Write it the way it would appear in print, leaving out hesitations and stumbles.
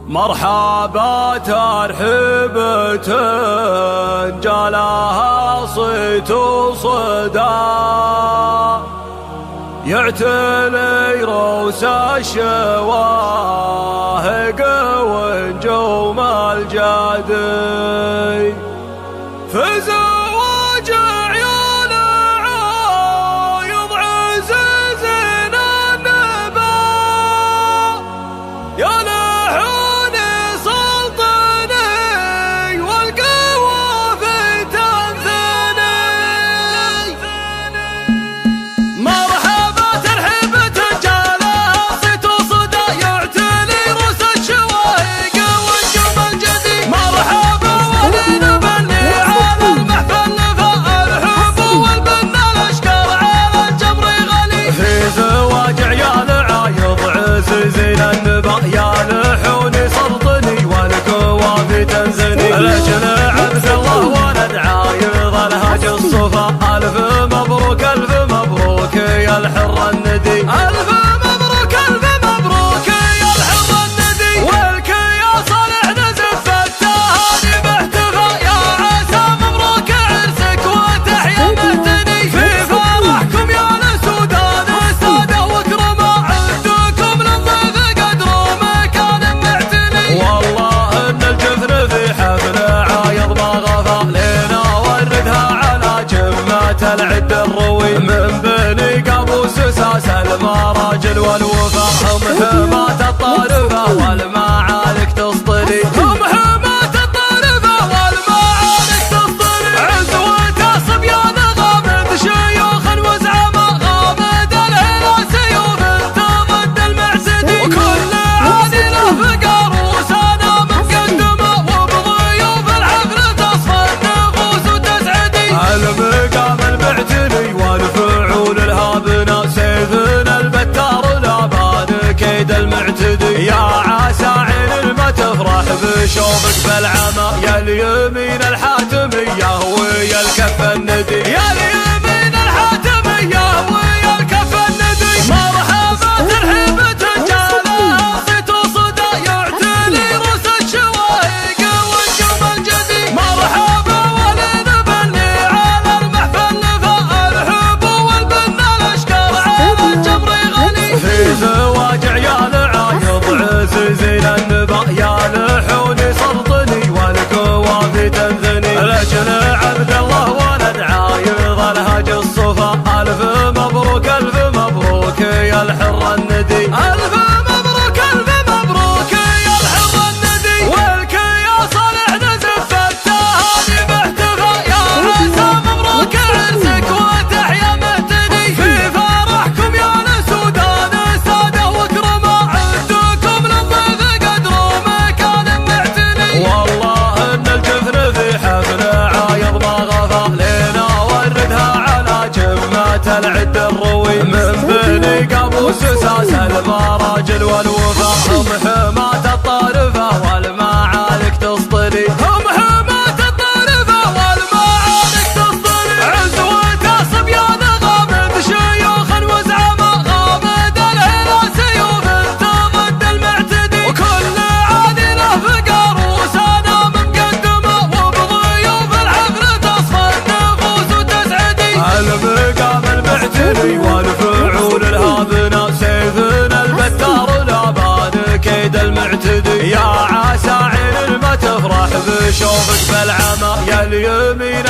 مرحبا ترحيبة جالها صيت وصدى، يعتلي روس الشواهق ونجوم الجدي، في زواج عيال عايض عزيزين النبا، يا لحون سلطني والقوافي تنثني. مرحبا ترحيبة جالها صيت وصدى، يعتلي روس الشواهق ونجوم الجدي، مرحبا ولنبني على المحفل فالحب والبنى الاشكال على الجبر غلي، في زواج عيال عايض عزيزين النبا، يا لحوني سلطني والكوافي تنزني، لجل عبد الله ولد عايض الهاج الصفا، الف مبروك الف مبروك يا الحر الندي، الف مبروك الف مبروك يا الحر الندي، والك يا صالح نزف التهاني باحتفاء، يا عسى مبروك عرسك وتحيا مهتني، في فرحكم يا لسودان السادة واكرما، عندكم للضيف قدر مكان معتني، والله ان الجفن في حفل عايض ما غفى لينا، وردها على جمة العد الروي، من بني قابوس ساس المراجل والوفا، هم حماة الطالبة والمعارك تسطري، هم حماة الطالبة والمعارك تسطري، عزوة الصبيان غامد شيوخ وزعما، غامد الهلا سيوف ضد المعسدي، وكل عادله فقر وسانا مقدمه، وبضيوف الحفل تصفى النفوس وتسعدي، المقام المعتني والفعول الهابنا، سيفنا البتار لابان كيد المعتدي، يا عسى عين الما تفرح بشوفك بالعمى، يا اليمين الحاتمية ويا الكف الندي، يا اليمين الحاتمية ويا الكف الندي، مرحبا ترحيبة جالها صيت وصدى، يعتلي روس الشواهق ونجوم الجدي، مرحبا ولنبني على المحفل فالحب والبنى الاشكال على الجبر غني، في زواج عيال عايض عزيزين النبا، يا لحوني سلطني والكوافي تنثني، لجل عبد الله ولد عايض الهاج الصفا، الف مبروك الف مبروك يا الحر الندي، الف مبروك الف مبروك يا الحر الندي، والك يا صالح نزف التهاني باحتفاء، يا عسى مبروك عرسك وتحيا مهتني، في فرحكم يا لسودان السادة واكرما، عندكم للضيف قدر مكان معتني، والله ان الجفن في حفل عايض ما غفى لينا، وردها على جمة العد الروي، من بني قابوس ساس المراجل والوفا، هم حماة الطالبة والمعارك تسطري، هم حماة الطالبة والمعارك تسطري، عزوة الصبيان غامد شيوخ وزعما، غامد الهلا سيوف ضد المعتدي، وكل عادله فقر وسانا مقدمه، وبضيوف الحفل تصفى النفوس وتسعدي، المقام المعتني والفعول الهابنا، سيفنا البتار لابان كيد المعتدي، يا عسى عين الما تفرح بشوفك بالعمى، يا اليمين